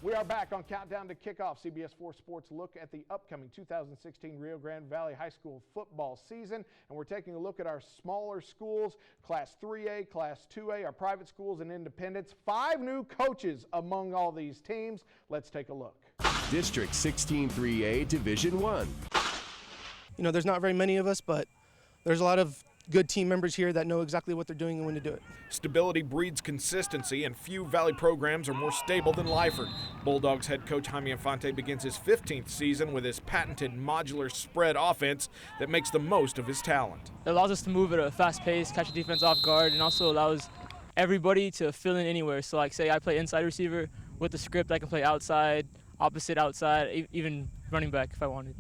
We are back on Countdown to Kickoff, CBS 4 Sports look at the upcoming 2016 Rio Grande Valley High School football season. And we're taking a look at our smaller schools, Class 3A, Class 2A, our private schools and independents. 5 new coaches among all these teams. Let's take a look. District 16 3A Division 1. You know, there's not very many of us, but there's a lot of good team members here that know exactly what they're doing and when to do it. Stability breeds consistency, and few Valley programs are more stable than Lyford. Bulldogs head coach Jaime Infante begins his 15th season with his patented modular spread offense that makes the most of his talent. It allows us to move at a fast pace, catch the defense off guard, and also allows everybody to fill in anywhere. So like say I play inside receiver, with the script I can play outside, opposite outside, even running back if I wanted.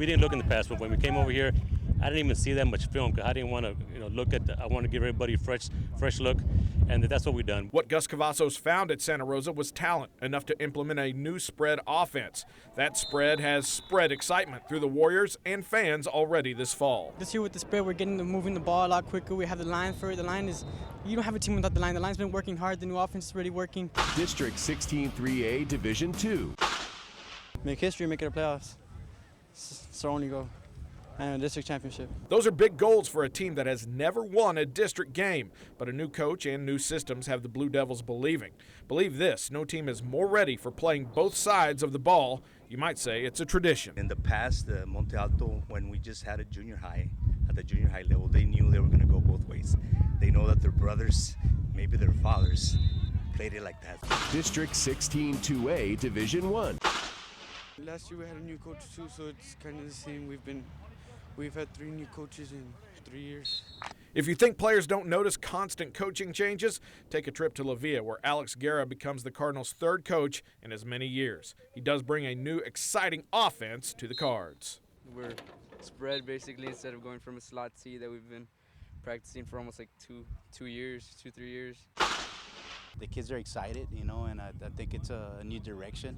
We didn't look in the past, but when we came over here, I didn't even see that much film because I didn't want to, look at. I want to give everybody a fresh look, and that's what we've done. What Gus CAVAZOS found at Santa Rosa was talent enough to implement a new spread offense. That spread has spread excitement through the Warriors and fans already this fall. This year with the spread, we're moving the ball a lot quicker. We have the line for it. The line is, you don't have a team without the line. The line's been working hard. The new offense is really working. District 16 3A Division 2. Make history, make it a playoffs. It's our only goal. And a district championship. Those are big goals for a team that has never won a district game, but a new coach and new systems have the Blue Devils believing. Believe this, no team is more ready for playing both sides of the ball. You might say it's a tradition. In the past, Monte Alto, when we just had a junior high, at the junior high level, they knew they were going to go both ways. They know that their brothers, maybe their fathers, played it like that. District 16 2A Division 1. Last year we had a new coach too, so it's kind of the same. We've had 3 new coaches in 3 years. If you think players don't notice constant coaching changes, take a trip to La Villa, where Alex Guerra becomes the Cardinals' 3rd coach in as many years. He does bring a new, exciting offense to the Cards. We're spread basically instead of going from a slot C that we've been practicing for almost like 3 years. The kids are excited, and I think it's a new direction.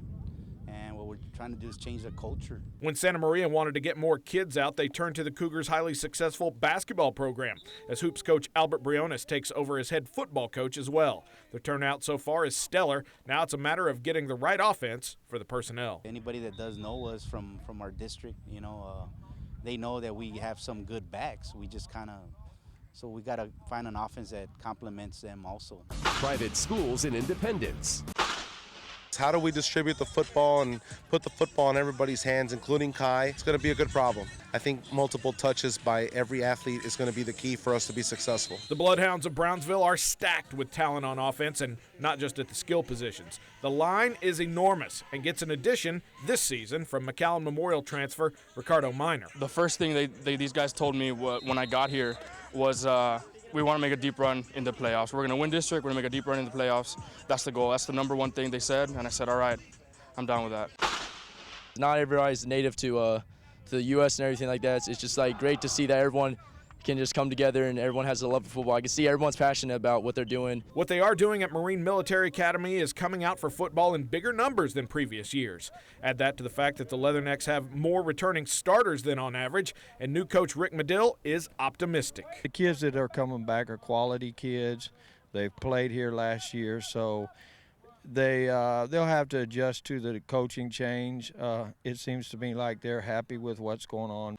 And what we're trying to do is change the culture. When Santa Maria wanted to get more kids out, they turned to the Cougars' highly successful basketball program, as Hoops coach Albert Briones takes over as head football coach as well. Their turnout so far is stellar. Now it's a matter of getting the right offense for the personnel. Anybody that does know us from our district, they know that we have some good backs. We just so we got to find an offense that complements them also. Private schools and independents. How do we distribute the football and put the football in everybody's hands, including Kai? It's going to be a good problem. I think multiple touches by every athlete is going to be the key for us to be successful. The Bloodhounds of Brownsville are stacked with talent on offense, and not just at the skill positions. The line is enormous and gets an addition this season from McAllen Memorial transfer Ricardo Minor. The first thing these guys told me when I got here was we want to make a deep run in the playoffs. We're going to win district. We're going to make a deep run in the playoffs. That's the goal. That's the #1 thing they said, and I said, all right, I'm down with that. Not everybody's native to the U.S. and everything like that. It's just great to see that everyone can just come together and everyone has a love for football. I can see everyone's passionate about what they're doing. What they are doing at Marine Military Academy is coming out for football in bigger numbers than previous years. Add that to the fact that the Leathernecks have more returning starters than on average, and new coach Rick Medill is optimistic. The kids that are coming back are quality kids. They've played here last year, so they'll have to adjust to the coaching change. It seems to me like they're happy with what's going on.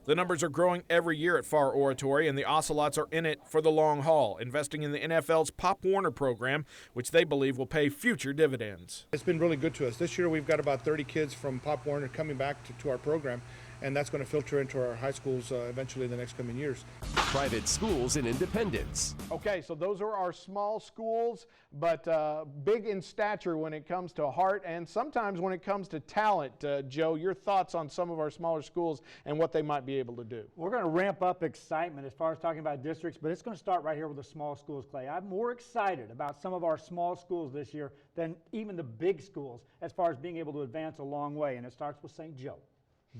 The numbers are growing every year at PHARR Oratory, and the Ocelots are in it for the long haul, investing in the NFL's Pop Warner program, which they believe will pay future dividends. It's been really good to us. This year we've got about 30 kids from Pop Warner coming back to our program, and that's going to filter into our high schools eventually in the next coming years. Private schools and independents. Okay, so those are our small schools, but big in stature when it comes to heart and sometimes when it comes to talent. Joe, your thoughts on some of our smaller schools and what they might be able to do? We're going to ramp up excitement as far as talking about districts, but it's going to start right here with the small schools, Clay. I'm more excited about some of our small schools this year than even the big schools as far as being able to advance a long way, and it starts with St. Joe.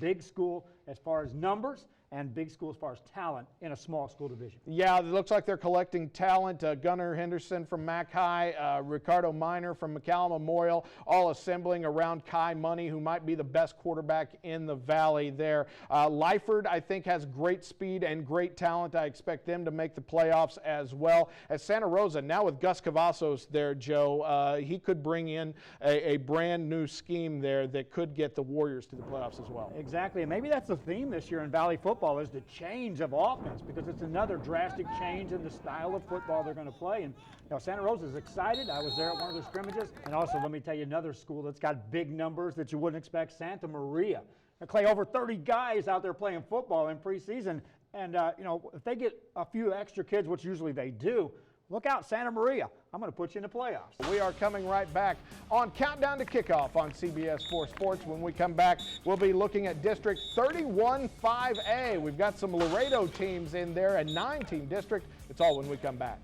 Big school as far as numbers and big school as far as talent in a small school division. Yeah, it looks like they're collecting talent. Gunnar Henderson from Mac High, Ricardo Miner from McCallum Memorial, all assembling around Kai Money, who might be the best quarterback in the Valley there. Lyford, I think, has great speed and great talent. I expect them to make the playoffs as well. As Santa Rosa, now with Gus Cavazos there, Joe, he could bring in a brand new scheme there that could get the Warriors to the playoffs as well. Exactly, and maybe that's the theme this year in Valley football is the change of offense, because it's another drastic change in the style of football they're going to play. And Santa Rosa is excited. I was there at one of their scrimmages. And also, let me tell you another school that's got big numbers that you wouldn't expect, Santa Maria. Clay, over 30 guys out there playing football in preseason. And, if they get a few extra kids, which usually they do, look out, Santa Maria. I'm going to put you in the playoffs. We are coming right back on Countdown to Kickoff on CBS 4 Sports. When we come back, we'll be looking at District 31-5A. We've got some Laredo teams in there, a 9-team district. It's all when we come back.